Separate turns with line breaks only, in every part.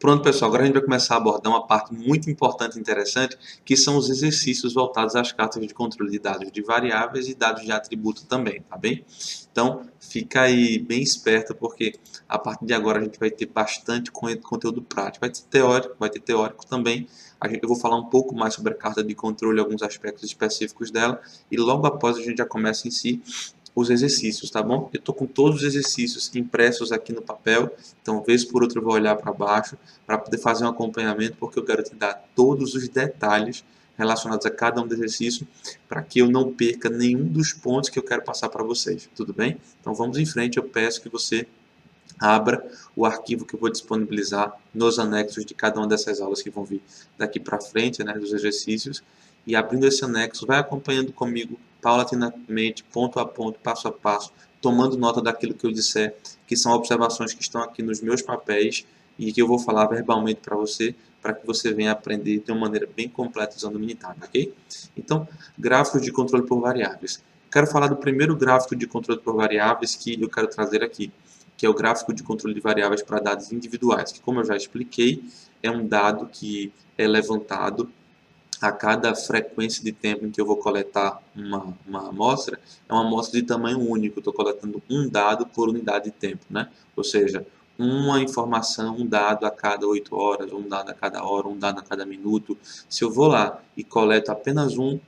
Pronto, pessoal, agora a gente vai começar a abordar uma parte muito importante e interessante, que são os exercícios voltados às cartas de controle de dados de variáveis e dados de atributo também, tá bem? Então, fica aí bem esperto, porque a partir de agora a gente vai ter bastante conteúdo prático. Vai ter teórico também. Eu vou falar um pouco mais sobre a carta de controle, alguns aspectos específicos dela, e logo após a gente já começa em si os exercícios, tá bom? Eu estou com todos os exercícios impressos aqui no papel, então vez por outra eu vou olhar para baixo para poder fazer um acompanhamento, porque eu quero te dar todos os detalhes relacionados a cada um dos exercícios, para que eu não perca nenhum dos pontos que eu quero passar para vocês, tudo bem? Então vamos em frente, eu peço que você abra o arquivo que eu vou disponibilizar nos anexos de cada uma dessas aulas que vão vir daqui para frente, né, dos exercícios, e abrindo esse anexo, vai acompanhando comigo paulatinamente, ponto a ponto, passo a passo, tomando nota daquilo que eu disser, que são observações que estão aqui nos meus papéis e que eu vou falar verbalmente para que você venha aprender de uma maneira bem completa usando o Minitab, ok? Então, gráficos de controle por variáveis. Quero falar do primeiro gráfico de controle por variáveis que eu quero trazer aqui, que é o gráfico de controle de variáveis para dados individuais, que, como eu já expliquei, é um dado que é levantado a cada frequência de tempo em que eu vou coletar uma amostra. É uma amostra de tamanho único, estou coletando um dado por unidade de tempo, né? Ou seja, uma informação, um dado a cada 8 horas, um dado a cada hora, um dado a cada minuto. Se eu vou lá e coleto apenas eu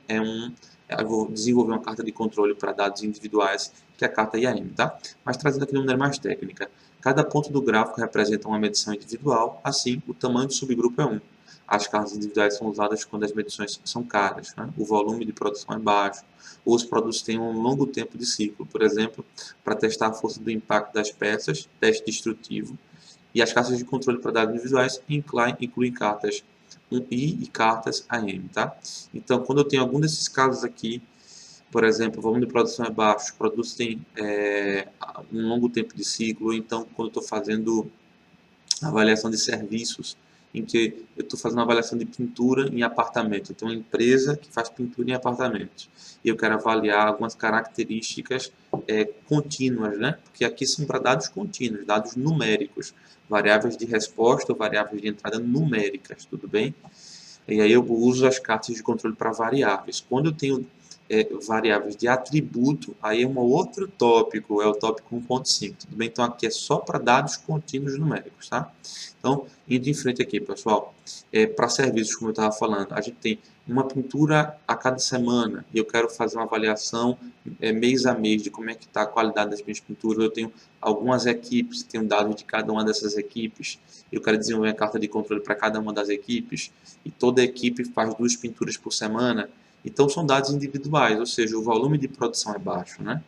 vou desenvolver uma carta de controle para dados individuais, que é a carta IAM, tá? Mas trazendo aqui de maneira mais técnica, cada ponto do gráfico representa uma medição individual, assim, o tamanho do subgrupo é 1. As cartas individuais são usadas quando as medições são caras, né? O volume de produção é baixo, ou os produtos têm um longo tempo de ciclo, por exemplo, para testar a força do impacto das peças, teste destrutivo, e as cartas de controle para dados individuais incluem cartas 1I e cartas AM, tá? Então, quando eu tenho algum desses casos aqui, por exemplo, o volume de produção é baixo, os produtos têm um longo tempo de ciclo, ou então quando eu estou fazendo avaliação de serviços, em que eu estou fazendo uma avaliação de pintura em apartamento. Eu tenho uma empresa que faz pintura em apartamentos e eu quero avaliar algumas características contínuas, né? Porque aqui são para dados contínuos, dados numéricos, variáveis de resposta ou variáveis de entrada numéricas, tudo bem? E aí eu uso as cartas de controle para variáveis. Quando eu tenho variáveis de atributo, aí é um outro tópico, é o tópico 1.5, tudo bem? Então aqui é só para dados contínuos numéricos, tá? Então, indo em frente aqui, pessoal, para serviços, como eu estava falando, a gente tem uma pintura a cada semana e eu quero fazer uma avaliação mês a mês de como é que está a qualidade das minhas pinturas. Eu tenho algumas equipes, tenho dados de cada uma dessas equipes, eu quero desenvolver a carta de controle para cada uma das equipes e toda equipe faz 2 pinturas por semana. Então são dados individuais, ou seja, o volume de produção é baixo, né?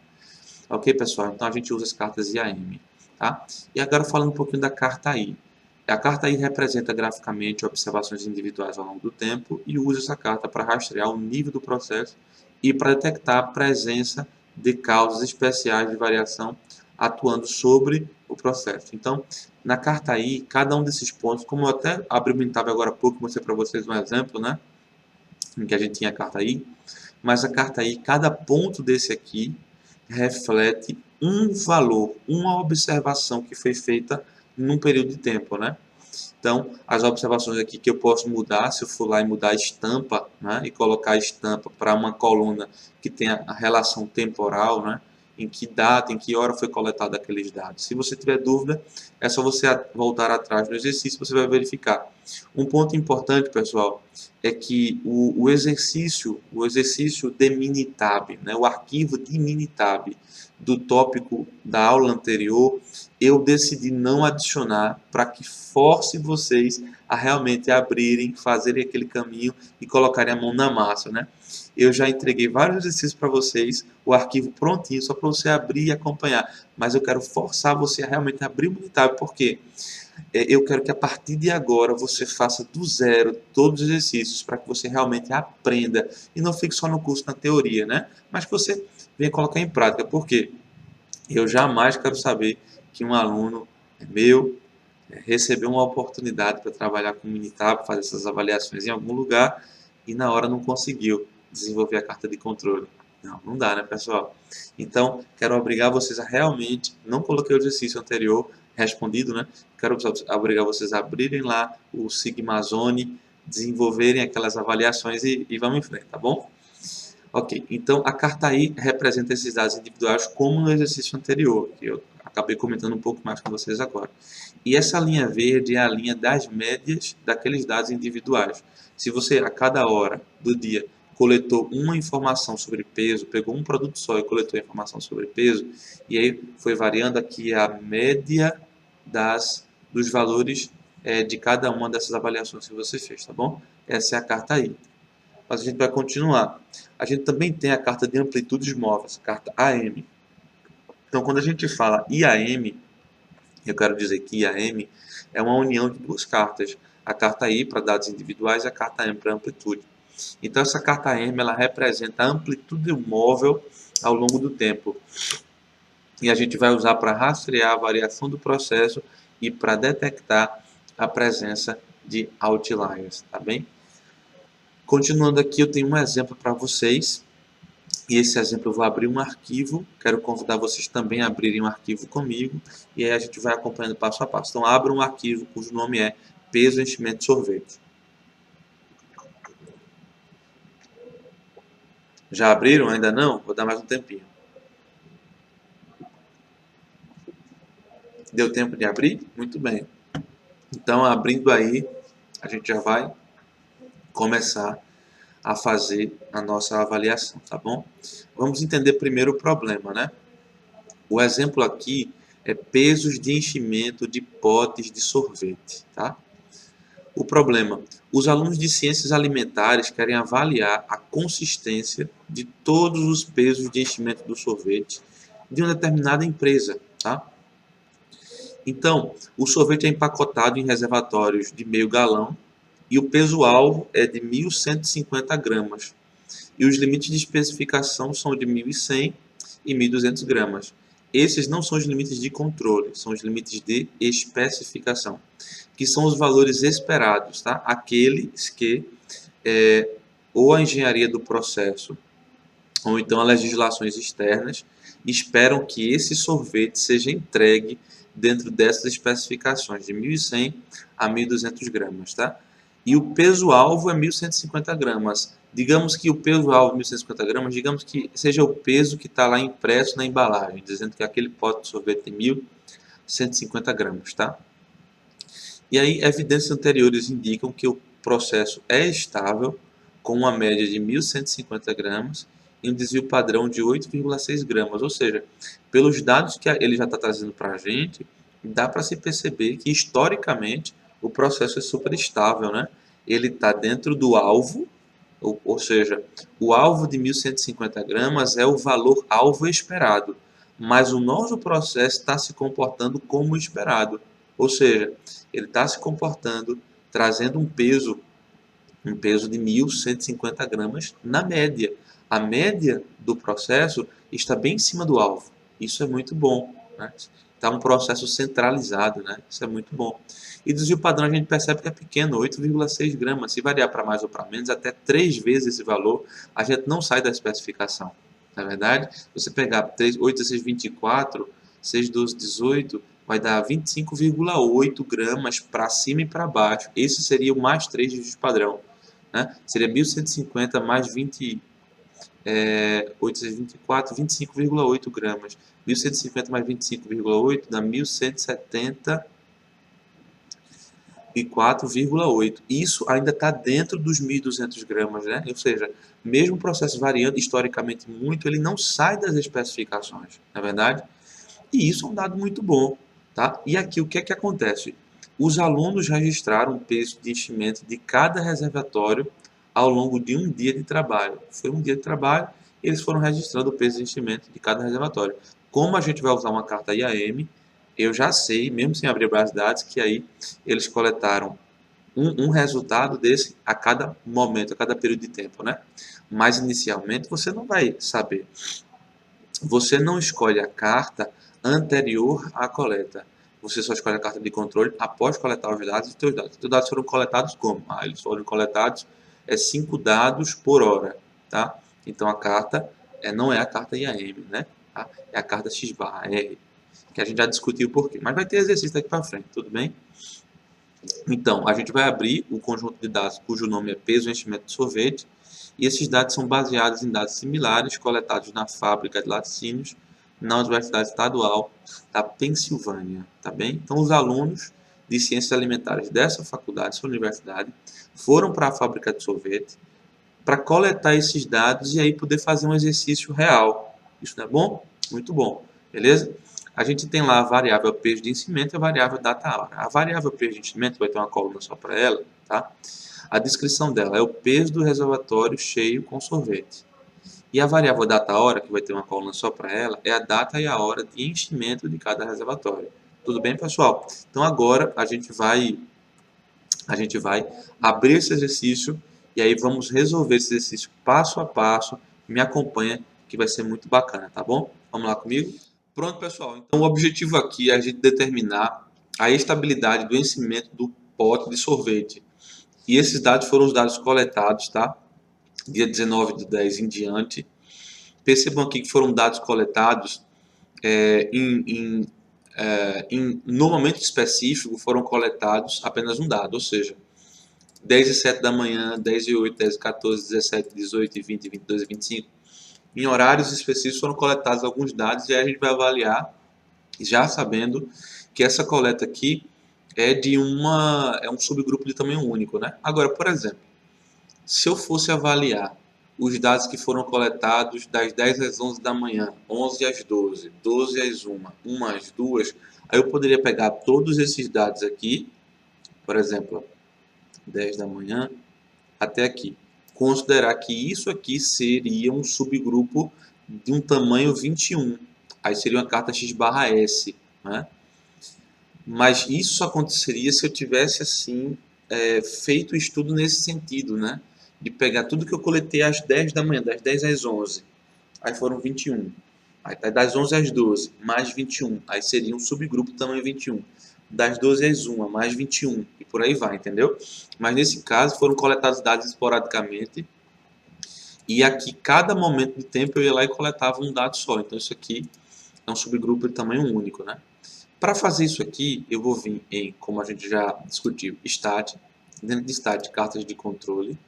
Ok, pessoal? Então a gente usa as cartas IAM, tá? E agora falando um pouquinho da carta I. A carta I representa graficamente observações individuais ao longo do tempo e usa essa carta para rastrear o nível do processo e para detectar a presença de causas especiais de variação atuando sobre o processo. Então, na carta I, cada um desses pontos, como eu até abri o Minitab agora há pouco, mostrei para vocês um exemplo, né? Em que a gente tinha a carta I, mas a carta I, cada ponto desse aqui reflete um valor, uma observação que foi feita num período de tempo, né? Então, as observações aqui que eu posso mudar, se eu for lá e mudar a estampa, né, e colocar a estampa para uma coluna que tenha a relação temporal, né, em que data, em que hora foi coletado aqueles dados. Se você tiver dúvida, é só você voltar atrás do exercício, você vai verificar. Um ponto importante, pessoal, é que o exercício de Minitab, né, o arquivo de Minitab do tópico da aula anterior, eu decidi não adicionar para que force vocês a realmente abrirem, fazerem aquele caminho e colocarem a mão na massa, né? Eu já entreguei vários exercícios para vocês, o arquivo prontinho, só para você abrir e acompanhar. Mas eu quero forçar você a realmente abrir o Minitab, porque eu quero que a partir de agora você faça do zero todos os exercícios para que você realmente aprenda e não fique só no curso na teoria, né? Mas que você venha colocar em prática, porque eu jamais quero saber que um aluno meu recebeu uma oportunidade para trabalhar com o Minitab, fazer essas avaliações em algum lugar e na hora não conseguiu desenvolver a carta de controle. Não, dá, né, pessoal? Então, quero obrigar vocês a realmente, não coloquei o exercício anterior, respondido, né? Quero obrigar vocês a abrirem lá o Sigmazone, desenvolverem aquelas avaliações e vamos em frente, tá bom? Ok, então a carta I representa esses dados individuais como no exercício anterior, que eu acabei comentando um pouco mais com vocês agora. E essa linha verde é a linha das médias daqueles dados individuais. Se você, a cada hora do dia, coletou uma informação sobre peso, pegou um produto só e coletou informação sobre peso, e aí foi variando aqui a média dos valores de cada uma dessas avaliações que você fez, tá bom? Essa é a carta I. Mas a gente vai continuar. A gente também tem a carta de amplitudes móveis, a carta AM. Então, quando a gente fala IAM, eu quero dizer que IAM é uma união de duas cartas. A carta I para dados individuais e a carta M para amplitude. Então, essa carta M ela representa a amplitude móvel ao longo do tempo. E a gente vai usar para rastrear a variação do processo e para detectar a presença de outliers, tá bem? Continuando aqui, eu tenho um exemplo para vocês. E esse exemplo eu vou abrir um arquivo. Quero convidar vocês também a abrirem um arquivo comigo. E aí a gente vai acompanhando passo a passo. Então, abra um arquivo cujo nome é peso enchimento de sorvete. Já abriram? Ainda não? Vou dar mais um tempinho. Deu tempo de abrir? Muito bem. Então, abrindo aí, a gente já vai começar a fazer a nossa avaliação, tá bom? Vamos entender primeiro o problema, né? O exemplo aqui é pesos de enchimento de potes de sorvete, tá? O problema: os alunos de ciências alimentares querem avaliar a consistência de todos os pesos de enchimento do sorvete de uma determinada empresa, tá? Então, o sorvete é empacotado em reservatórios de meio galão e o peso-alvo é de 1.150 gramas. E os limites de especificação são de 1.100 e 1.200 gramas. Esses não são os limites de controle, são os limites de especificação, que são os valores esperados, tá? Aqueles que ou a engenharia do processo ou então as legislações externas esperam que esse sorvete seja entregue dentro dessas especificações de 1.100 a 1.200 gramas, tá? E o peso-alvo é 1.150 gramas. Digamos que o peso-alvo é 1.150 gramas, digamos que seja o peso que está lá impresso na embalagem, dizendo que aquele pote de sorvete tem 1.150 gramas, tá? E aí, evidências anteriores indicam que o processo é estável, com uma média de 1.150 gramas e um desvio padrão de 8,6 gramas. Ou seja, pelos dados que ele já está trazendo para a gente, dá para se perceber que, historicamente, o processo é super estável, né? Ele está dentro do alvo, ou seja, o alvo de 1.150 gramas é o valor alvo esperado, mas o nosso processo está se comportando como esperado. Ou seja, ele está se comportando, trazendo um peso de 1.150 gramas na média. A média do processo está bem em cima do alvo. Isso é muito bom, né? Está um processo centralizado, né? Isso é muito bom. E desvio padrão a gente percebe que é pequeno, 8,6 gramas. Se variar para mais ou para menos, até 3 vezes esse valor, a gente não sai da especificação. Na verdade, se você pegar 3, 8, 16, 24, 6, 12, 18, vai dar 25,8 gramas para cima e para baixo. Esse seria o mais 3 de desvio padrão, né? Seria 1.150 mais 20, 8, 6, 24, 25,8 gramas. 1.150 mais 25,8 dá 1.174,8. Isso ainda está dentro dos 1.200 gramas, né? Ou seja, mesmo o processo variando historicamente muito, ele não sai das especificações, na verdade? E isso é um dado muito bom, tá? E aqui o que é que acontece? Os alunos registraram o peso de enchimento de cada reservatório ao longo de um dia de trabalho. Foi um dia de trabalho, eles foram registrando o peso de enchimento de cada reservatório. Como a gente vai usar uma carta IAM, eu já sei, mesmo sem abrir a base de dados, que aí eles coletaram um resultado desse a cada momento, a cada período de tempo, né? Mas inicialmente você não vai saber. Você não escolhe a carta anterior à coleta. Você só escolhe a carta de controle após coletar os dados e os seus dados. Os seus dados foram coletados como? Eles foram coletados 5 dados por hora, tá? Então a carta não é a carta IAM, né? Tá? É a carta X/R. que a gente já discutiu por quê. Mas vai ter exercício daqui para frente, tudo bem? Então, a gente vai abrir o conjunto de dados cujo nome é peso e enchimento de sorvete, e esses dados são baseados em dados similares coletados na fábrica de laticínios na Universidade Estadual da Pensilvânia, tá bem? Então, os alunos de ciências alimentares dessa faculdade, dessa universidade, foram para a fábrica de sorvete para coletar esses dados e aí poder fazer um exercício real. Isso não é bom? Muito bom, beleza? A gente tem lá a variável peso de enchimento e a variável data-hora. A variável peso de enchimento vai ter uma coluna só para ela, tá? A descrição dela é o peso do reservatório cheio com sorvete. E a variável data-hora, que vai ter uma coluna só para ela, é a data e a hora de enchimento de cada reservatório. Tudo bem, pessoal? Então agora a gente vai abrir esse exercício e aí vamos resolver esse exercício passo a passo. Me acompanha que vai ser muito bacana, tá bom? Vamos lá comigo? Pronto, pessoal. Então o objetivo aqui é a gente determinar a estabilidade do enchimento do pote de sorvete. E esses dados foram os dados coletados, tá? Dia 19 de 10 em diante. Percebam aqui que foram dados coletados no momento específico, foram coletados apenas um dado, ou seja, 10 e 7 da manhã, 10 e 8, 10 e 14, 17, 18, 20, 22 e 25. Em horários específicos foram coletados alguns dados e aí a gente vai avaliar, já sabendo que essa coleta aqui é um subgrupo de tamanho único, né? Agora, por exemplo, se eu fosse avaliar os dados que foram coletados das 10 às 11 da manhã, 11 às 12, 12 às 1, 1 às 2, aí eu poderia pegar todos esses dados aqui, por exemplo, 10 da manhã até aqui, considerar que isso aqui seria um subgrupo de um tamanho 21, aí seria uma carta X/S, né? Mas isso só aconteceria se eu tivesse assim feito o estudo nesse sentido, né? De pegar tudo que eu coletei às 10 da manhã, das 10 às 11, aí foram 21. Aí das 11 às 12, mais 21, aí seria um subgrupo tamanho 21. Das 12 às 1, mais 21, e por aí vai, entendeu? Mas nesse caso foram coletados dados esporadicamente, e aqui cada momento de tempo eu ia lá e coletava um dado só. Então isso aqui é um subgrupo de tamanho único, né? Para fazer isso aqui, eu vou vir em, como a gente já discutiu, stat, dentro de stat, cartas de controle,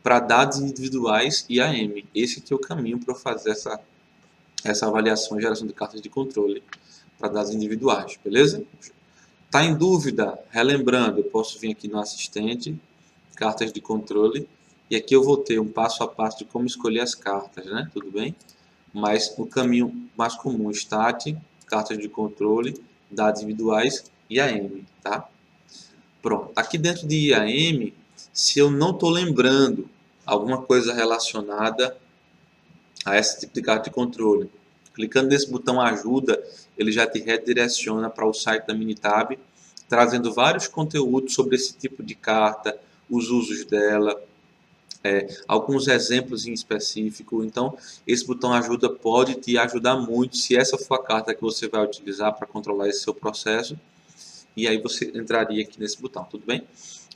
para dados individuais e AM. Esse aqui é o caminho para eu fazer essa avaliação e geração de cartas de controle para dados individuais, beleza? Tá em dúvida? Relembrando, eu posso vir aqui no assistente, cartas de controle, e aqui eu vou ter um passo a passo de como escolher as cartas, né? Tudo bem? Mas o caminho mais comum, stat, cartas de controle, dados individuais e AM, tá? Pronto. Aqui dentro de IAM, se eu não estou lembrando alguma coisa relacionada a esse tipo de carta de controle, clicando nesse botão ajuda, ele já te redireciona para o site da Minitab, trazendo vários conteúdos sobre esse tipo de carta, os usos dela, alguns exemplos em específico. Então, esse botão ajuda pode te ajudar muito se essa for a carta que você vai utilizar para controlar esse seu processo. E aí você entraria aqui nesse botão, tudo bem?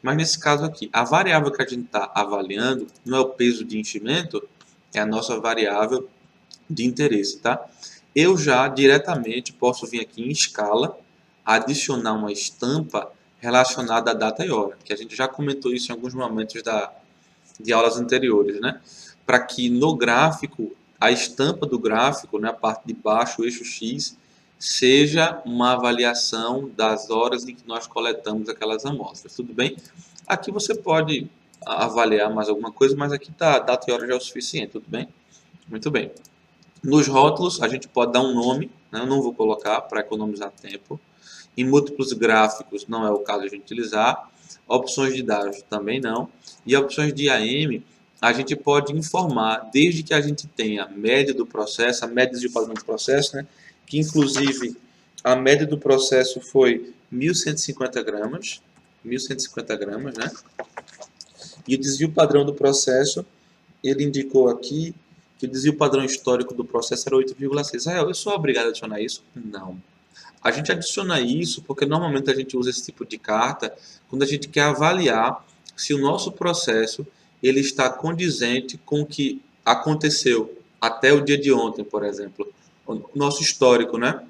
Mas nesse caso aqui, a variável que a gente está avaliando não é o peso de enchimento, é a nossa variável de interesse, tá? Eu já diretamente posso vir aqui em escala, adicionar uma estampa relacionada à data e hora, que a gente já comentou isso em alguns momentos de aulas anteriores, né? Para que no gráfico, a estampa do gráfico, né, a parte de baixo, o eixo X, seja uma avaliação das horas em que nós coletamos aquelas amostras, tudo bem? Aqui você pode avaliar mais alguma coisa, mas aqui tá, data e hora já é o suficiente, tudo bem? Muito bem. Nos rótulos, a gente pode dar um nome, né? Eu não vou colocar para economizar tempo. Em múltiplos gráficos, não é o caso de a gente utilizar. Opções de dados também não. E opções de IAM, a gente pode informar, desde que a gente tenha a média do processo, a média de padrão do processo, né? Que inclusive a média do processo foi 1.150 gramas, 1.150 gramas, né? E o desvio padrão do processo, ele indicou aqui que o desvio padrão histórico do processo era 8,6. Eu sou obrigado a adicionar isso? Não. A gente adiciona isso porque normalmente a gente usa esse tipo de carta quando a gente quer avaliar se o nosso processo ele está condizente com o que aconteceu até o dia de ontem, por exemplo. O nosso histórico, né?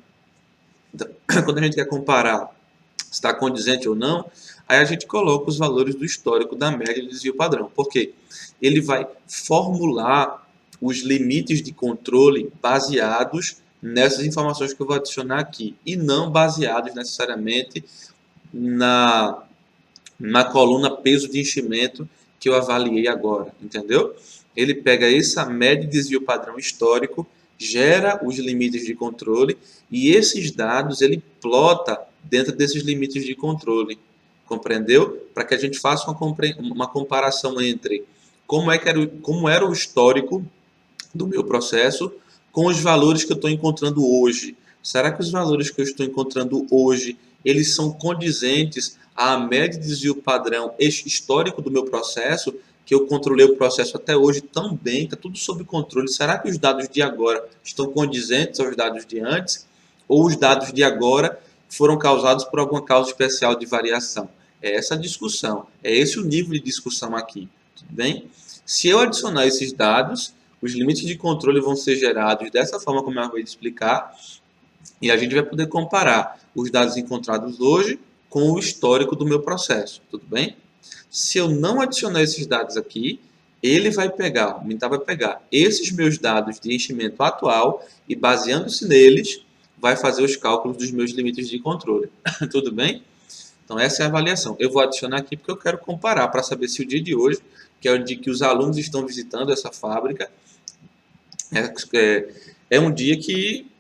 Então, quando a gente quer comparar se está condizente ou não, aí a gente coloca os valores do histórico da média do desvio padrão. Por quê? Ele vai formular os limites de controle baseados nessas informações que eu vou adicionar aqui, e não baseados necessariamente na, na coluna peso de enchimento que eu avaliei agora, entendeu? Ele pega essa média de desvio padrão histórico, gera os limites de controle e esses dados ele plota dentro desses limites de controle, compreendeu? Para que a gente faça uma comparação entre como era o histórico do meu processo com os valores que eu estou encontrando hoje. Será que os valores que eu estou encontrando hoje eles são condizentes à média de desvio padrão histórico do meu processo, que eu controlei o processo até hoje tão bem, está tudo sob controle. Será que os dados de agora estão condizentes aos dados de antes? Ou os dados de agora foram causados por alguma causa especial de variação? É essa a discussão, é esse o nível de discussão aqui, tudo bem? Se eu adicionar esses dados, os limites de controle vão ser gerados dessa forma como eu acabei de explicar, e a gente vai poder comparar os dados encontrados hoje com o histórico do meu processo, tudo bem? Se eu não adicionar esses dados aqui, ele vai pegar, o Mintar vai pegar esses meus dados de enchimento atual e, baseando-se neles, vai fazer os cálculos dos meus limites de controle. Tudo bem? Então, essa é a avaliação. Eu vou adicionar aqui porque eu quero comparar para saber se o dia de hoje, que é o dia que os alunos estão visitando essa fábrica, é um dia que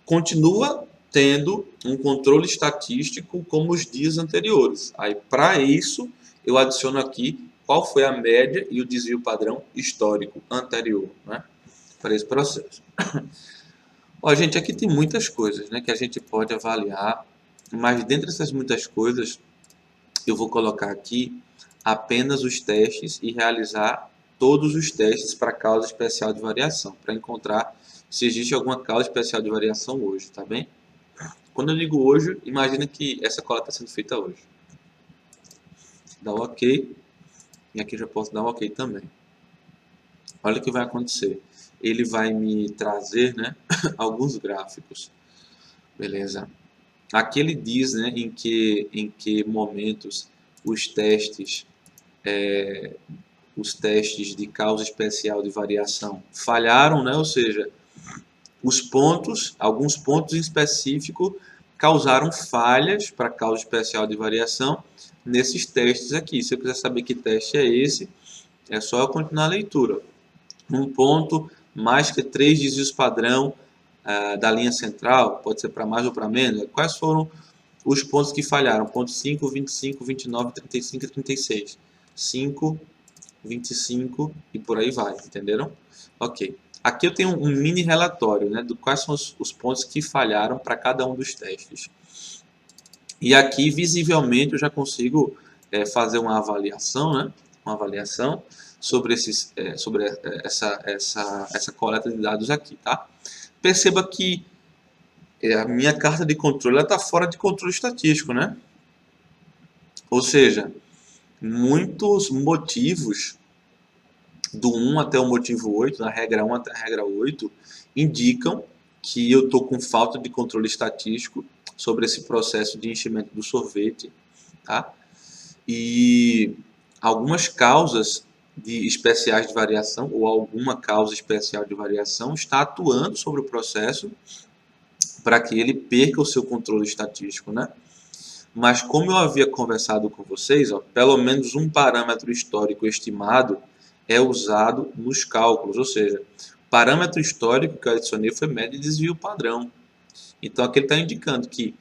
continua tendo um controle estatístico como os dias anteriores. Aí, para isso, eu adiciono aqui qual foi a média e o desvio padrão histórico anterior, né, para esse processo. Ó, gente, aqui tem muitas coisas, né, que a gente pode avaliar, mas dentre essas muitas coisas, eu vou colocar aqui apenas os testes e realizar todos os testes para causa especial de variação, para encontrar se existe alguma causa especial de variação hoje, tá bem? Quando eu digo hoje, imagina que essa coleta está sendo feita hoje. Dá o OK, e aqui já posso dar o OK também. Olha o que vai acontecer. Ele vai me trazer, né, alguns gráficos. Beleza. Aqui ele diz, né, em que momentos os testes de causa especial de variação falharam, né? Ou seja, alguns pontos em específico causaram falhas para causa especial de variação nesses testes aqui. Se eu quiser saber que teste é esse, é só eu continuar a leitura. Um ponto, mais que 3 desvios padrão da linha central, pode ser para mais ou para menos. Quais foram os pontos que falharam? Ponto 5, 25, 29, 35 e 36. 5, 25 e por aí vai, entenderam? Ok. Aqui eu tenho um mini relatório, né, do quais são os pontos que falharam para cada um dos testes. E aqui, visivelmente, eu já consigo fazer uma avaliação, né, sobre, essa coleta de dados aqui, tá? Perceba que a minha carta de controle está fora de controle estatístico, né? Ou seja, muitos motivos do 1 até o motivo 8, da regra 1 até a regra 8, indicam que eu estou com falta de controle estatístico sobre esse processo de enchimento do sorvete, tá? E algumas causas especiais de variação, ou alguma causa especial de variação, está atuando sobre o processo para que ele perca o seu controle estatístico, né? Mas como eu havia conversado com vocês, ó, pelo menos um parâmetro histórico estimado é usado nos cálculos, ou seja, o parâmetro histórico que eu adicionei foi média de desvio padrão. Então aqui ele está indicando que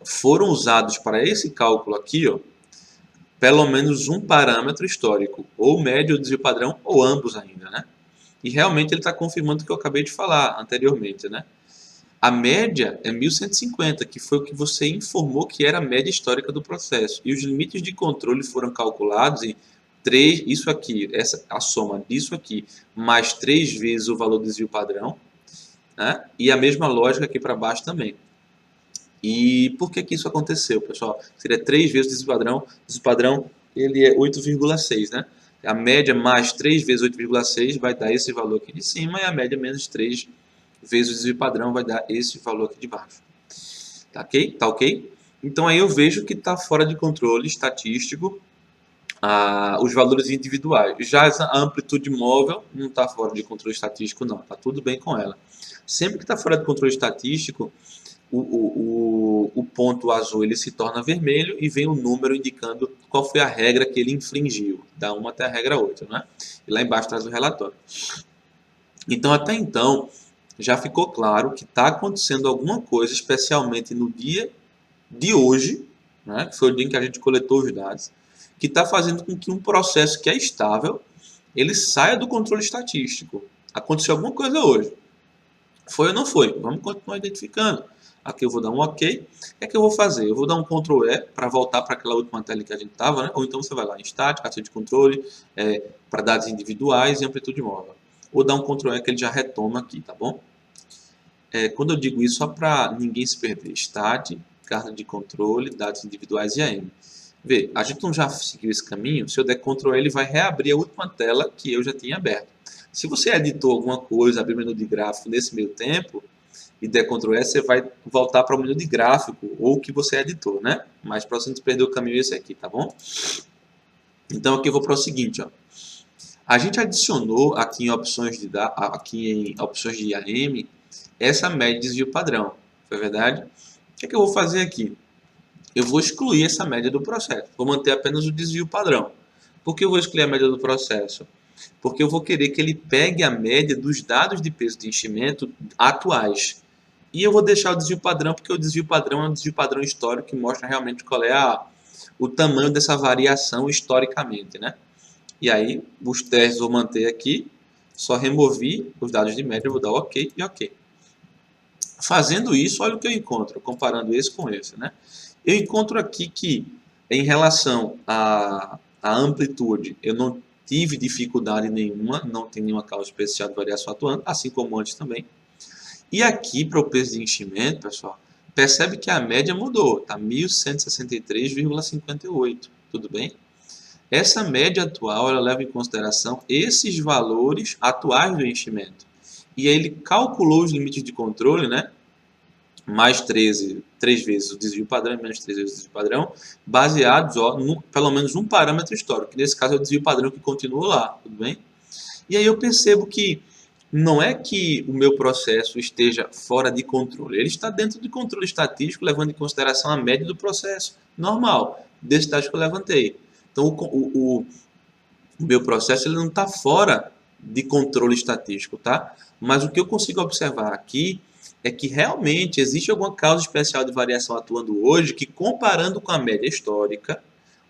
foram usados para esse cálculo aqui, ó, pelo menos um parâmetro histórico, ou média ou desvio padrão, ou ambos ainda, né? E realmente ele está confirmando o que eu acabei de falar anteriormente, né? A média é 1150, que foi o que você informou que era a média histórica do processo. E os limites de controle foram calculados em 3, isso aqui, a soma disso aqui, mais 3 vezes o valor do desvio padrão, né? E a mesma lógica aqui para baixo também. E por que isso aconteceu, pessoal? Seria 3 vezes o desvio padrão. O desvio padrão ele é 8,6, né? A média mais 3 vezes 8,6 vai dar esse valor aqui de cima, e a média menos 3 vezes o desvio padrão vai dar esse valor aqui de baixo. Tá ok? Tá ok? Então aí eu vejo que está fora de controle estatístico os valores individuais. Já a amplitude móvel não está fora de controle estatístico, não. Está tudo bem com ela. Sempre que está fora de controle estatístico, o ponto azul ele se torna vermelho e vem o número indicando qual foi a regra que ele infringiu, da 1 até a regra 8, né? E lá embaixo traz o relatório. Então, até então, já ficou claro que está acontecendo alguma coisa, especialmente no dia de hoje, né, que foi o dia em que a gente coletou os dados, que está fazendo com que um processo que é estável, ele saia do controle estatístico. Aconteceu alguma coisa hoje. Foi ou não foi? Vamos continuar identificando. Aqui eu vou dar um OK. O que é que eu vou fazer? Eu vou dar um Ctrl E para voltar para aquela última tela que a gente estava, né? Ou então você vai lá em Stat, caixa de controle, para dados individuais e amplitude móvel. Vou dar um Ctrl E que ele já retoma aqui, tá bom? Quando eu digo isso, só para ninguém se perder. Stat, carta de controle, dados individuais e AM. Vê, a gente não já seguiu esse caminho. Se eu der Ctrl E, ele vai reabrir a última tela que eu já tinha aberto. Se você editou alguma coisa, abriu o menu de gráfico nesse meio tempo e der Ctrl S, você vai voltar para o menu de gráfico ou o que você editou, né? Mas para você não perder o caminho, esse aqui, tá bom? Então aqui eu vou para o seguinte, ó. A gente adicionou aqui em opções de IAM essa média de desvio padrão, foi verdade? O que é que eu vou fazer aqui? Eu vou excluir essa média do processo. Vou manter apenas o desvio padrão. Por que eu vou excluir a média do processo? Porque eu vou querer que ele pegue a média dos dados de peso de enchimento atuais. E eu vou deixar o desvio padrão, porque o desvio padrão é um desvio padrão histórico que mostra realmente qual é o tamanho dessa variação historicamente, né? E aí, os testes eu vou manter aqui, só removi os dados de média, eu vou dar OK e OK. Fazendo isso, olha o que eu encontro, comparando esse com esse, né? Eu encontro aqui que, em relação à amplitude, eu não tive dificuldade nenhuma, não tem nenhuma causa especial de variação atuando, assim como antes também. E aqui, para o peso de enchimento, pessoal, percebe que a média mudou, está 1163,58, tudo bem? Essa média atual, ela leva em consideração esses valores atuais do enchimento. E aí ele calculou os limites de controle, né? Mais 3 vezes o desvio padrão e menos 3 vezes o desvio padrão, baseados pelo menos um parâmetro histórico, que nesse caso é o desvio padrão que continua lá, tudo bem? E aí eu percebo que não é que o meu processo esteja fora de controle, ele está dentro de controle estatístico, levando em consideração a média do processo normal, desse dados que eu levantei. Então, o meu processo ele não está fora de controle estatístico, tá? Mas o que eu consigo observar aqui é que realmente existe alguma causa especial de variação atuando hoje que, comparando com a média histórica,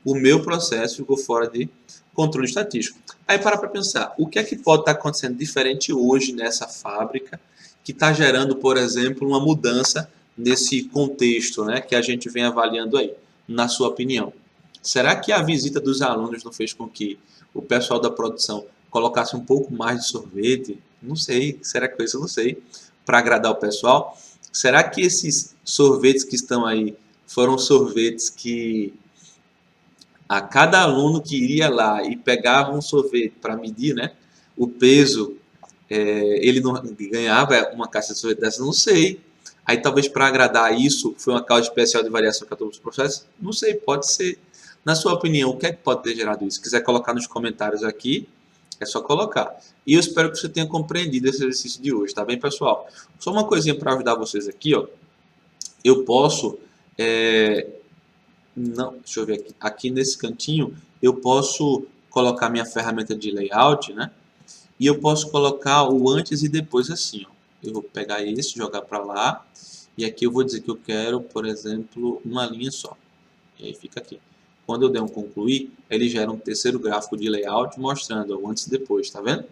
o meu processo ficou fora de controle estatístico. Aí para pensar, o que é que pode estar acontecendo diferente hoje nessa fábrica que está gerando, por exemplo, uma mudança nesse contexto, né, que a gente vem avaliando aí, na sua opinião? Será que a visita dos alunos não fez com que o pessoal da produção colocasse um pouco mais de sorvete? Não sei, será que foi isso? Eu não sei, para agradar o pessoal. Será que esses sorvetes que estão aí foram sorvetes que a cada aluno que iria lá e pegava um sorvete para medir, né, o peso, ele não ganhava uma caixa de sorvete dessa? Não sei. Aí talvez para agradar isso foi uma causa especial de variação que todos os processos? Não sei, pode ser. Na sua opinião, o que é que pode ter gerado isso? Se quiser colocar nos comentários aqui, é só colocar. E eu espero que você tenha compreendido esse exercício de hoje, tá bem, pessoal? Só uma coisinha para ajudar vocês aqui, ó. Eu posso, não, deixa eu ver aqui. Aqui nesse cantinho, eu posso colocar minha ferramenta de layout, né? E eu posso colocar o antes e depois assim, ó. Eu vou pegar esse, jogar para lá. E aqui eu vou dizer que eu quero, por exemplo, uma linha só. E aí fica aqui. Quando eu der um concluir, ele gera um terceiro gráfico de layout mostrando o antes e depois, tá vendo?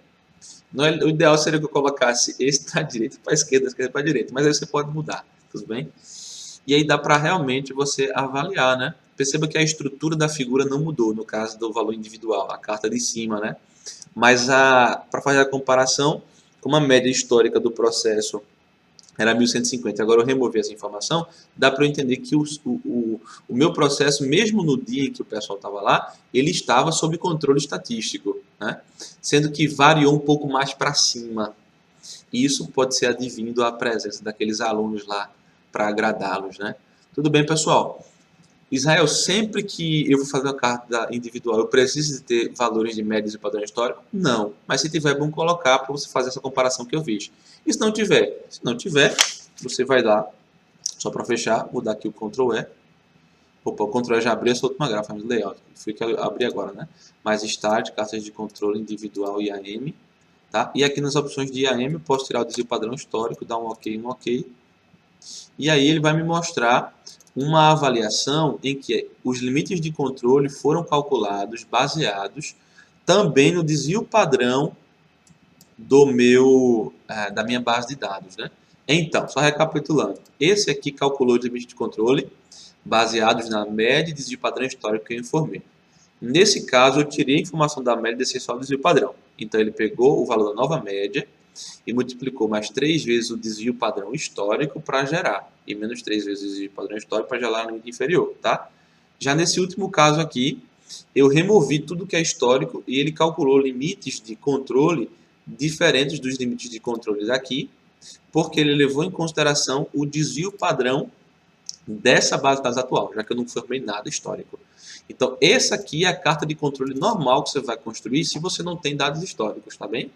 O ideal seria que eu colocasse esse da direita para a esquerda para a direita, mas aí você pode mudar, tudo bem? E aí dá para realmente você avaliar, né? Perceba que a estrutura da figura não mudou no caso do valor individual, a carta de cima, né? Mas para fazer a comparação, como a média histórica do processo era 1150, agora eu removi essa informação, dá para eu entender que o meu processo, mesmo no dia em que o pessoal estava lá, ele estava sob controle estatístico, né? Sendo que variou um pouco mais para cima. E isso pode ser advindo à presença daqueles alunos lá para agradá-los, né? Tudo bem, pessoal? Israel, sempre que eu vou fazer uma carta individual, eu preciso de ter valores de médias e padrão histórico? Não. Mas se tiver, é bom colocar para você fazer essa comparação que eu fiz. E se não tiver, você vai lá, só para fechar, vou dar aqui o Ctrl E. Opa, o Ctrl E já abriu essa última gráfica de layout. Foi que eu abri agora, né? Mais Start, cartas de controle individual e IAM. Tá? E aqui nas opções de IAM eu posso tirar o desvio padrão histórico, dar um OK. E aí ele vai me mostrar uma avaliação em que os limites de controle foram calculados baseados também no desvio padrão da minha base de dados, né? Então, só recapitulando, esse aqui calculou os limites de controle baseados na média e desvio padrão histórico que eu informei. Nesse caso, eu tirei a informação da média e desci só o desvio padrão. Então, ele pegou o valor da nova média e multiplicou mais 3 vezes o desvio padrão histórico para gerar, e menos 3 vezes o desvio padrão histórico para gerar no limite inferior, tá? Já nesse último caso aqui, eu removi tudo que é histórico e ele calculou limites de controle diferentes dos limites de controle daqui, porque ele levou em consideração o desvio padrão dessa base de dados atual, já que eu não formei nada histórico. Então, essa aqui é a carta de controle normal que você vai construir se você não tem dados históricos, tá bem?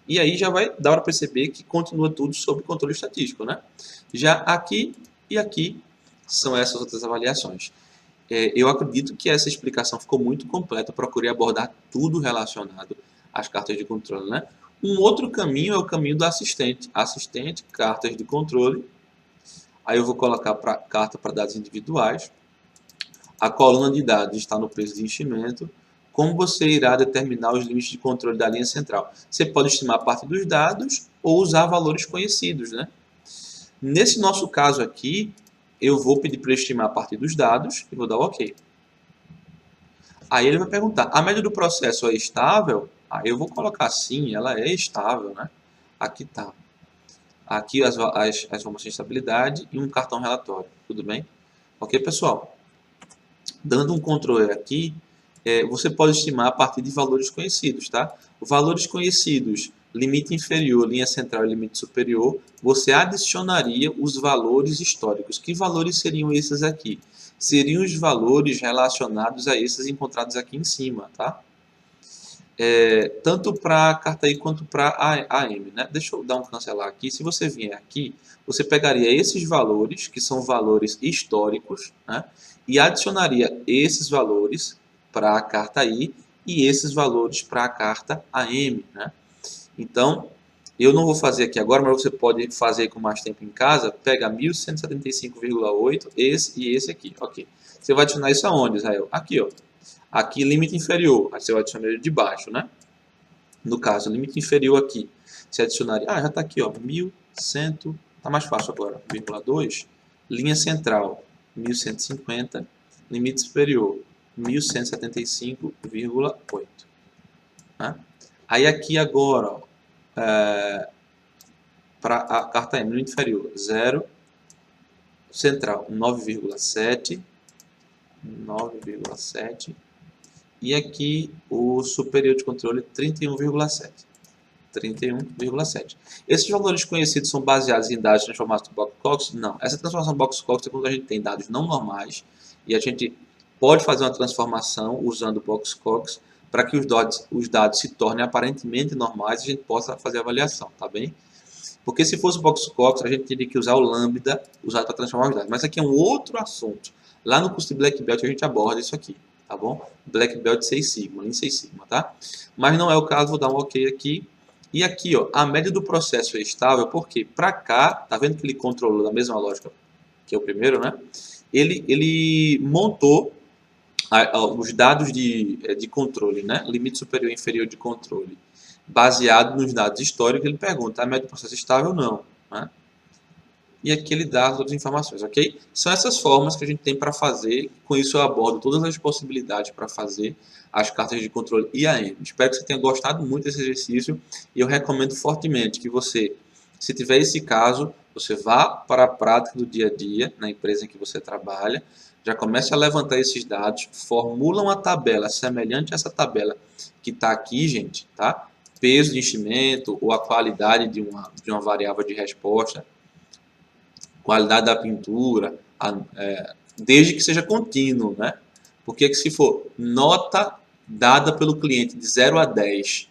E aí já vai dar para perceber que continua tudo sob controle estatístico, né? Já aqui e aqui são essas outras avaliações. Eu acredito que essa explicação ficou muito completa, eu procurei abordar tudo relacionado às cartas de controle, né? Um outro caminho é o caminho do assistente. Assistente, cartas de controle. Aí eu vou colocar carta para dados individuais. A coluna de dados está no preço de enchimento. Como você irá determinar os limites de controle da linha central? Você pode estimar a partir dos dados ou usar valores conhecidos, né? Nesse nosso caso aqui, eu vou pedir para estimar a partir dos dados e vou dar OK. Aí ele vai perguntar, a média do processo é estável? Aí eu vou colocar sim, ela é estável, né? Aqui está. Aqui as informações de estabilidade e um cartão relatório. Tudo bem? Ok, pessoal? Dando um Ctrl E aqui, você pode estimar a partir de valores conhecidos, tá? Valores conhecidos, limite inferior, linha central e limite superior, você adicionaria os valores históricos. Que valores seriam esses aqui? Seriam os valores relacionados a esses encontrados aqui em cima, tá? Tanto para a carta I quanto para a AM, né? Deixa eu dar um cancelar aqui. Se você vier aqui, você pegaria esses valores, que são valores históricos, né? E adicionaria esses valores para a carta I e esses valores para a carta AM, né? Então, eu não vou fazer aqui agora, mas você pode fazer com mais tempo em casa. Pega 1175,8, esse e esse aqui, ok. Você vai adicionar isso aonde, Israel? Aqui, ó. Aqui, limite inferior, aí você vai adicionar ele de baixo, né? No caso, limite inferior aqui, você adicionaria... já está aqui, ó, 1100, está mais fácil agora, 0,2. Linha central, 1150. Limite superior, 1175,8. Né? Aí aqui agora, ó, para a carta M, limite inferior, 0. Central, 9,7. 9,7. E aqui o superior de controle 31,7. 31,7. Esses valores conhecidos são baseados em dados transformados em Box-Cox? Não. Essa transformação Box-Cox é quando a gente tem dados não normais e a gente pode fazer uma transformação usando Box-Cox para que os dados se tornem aparentemente normais e a gente possa fazer a avaliação, tá bem? Porque se fosse Box-Cox, a gente teria que usar o Lambda usado para transformar os dados. Mas aqui é um outro assunto. Lá no curso de Black Belt a gente aborda isso aqui. Tá bom? Black Belt 6 Sigma, em 6 Sigma, tá? Mas não é o caso, vou dar um OK aqui. E aqui, ó, a média do processo é estável, porque para cá, tá vendo que ele controlou da mesma lógica que é o primeiro, né? Ele montou os dados de controle, né? Limite superior e inferior de controle, baseado nos dados históricos. Ele pergunta, a média do processo é estável ou não, né? E aqui ele dá as outras informações, ok? São essas formas que a gente tem para fazer. Com isso eu abordo todas as possibilidades para fazer as cartas de controle IAM. Espero que você tenha gostado muito desse exercício e eu recomendo fortemente que você, se tiver esse caso, você vá para a prática do dia a dia na empresa em que você trabalha, já comece a levantar esses dados, formula uma tabela semelhante a essa tabela que está aqui, gente, tá? Peso de enchimento ou a qualidade de uma variável de resposta. qualidade da pintura, desde que seja contínuo, né? Porque que se for nota dada pelo cliente de 0 a 10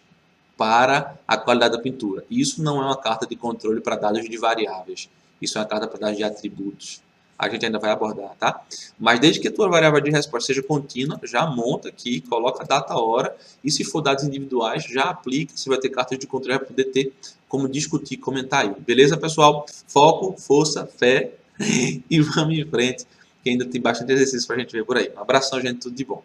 para a qualidade da pintura, isso não é uma carta de controle para dados de variáveis, isso é uma carta para dados de atributos. A gente ainda vai abordar, tá? Mas desde que a tua variável de resposta seja contínua, já monta aqui, coloca data, hora, e se for dados individuais, já aplica, você vai ter cartas de controle para poder ter como discutir, comentar aí. Beleza, pessoal? Foco, força, fé e vamos em frente, que ainda tem bastante exercício para a gente ver por aí. Um abração, gente, tudo de bom.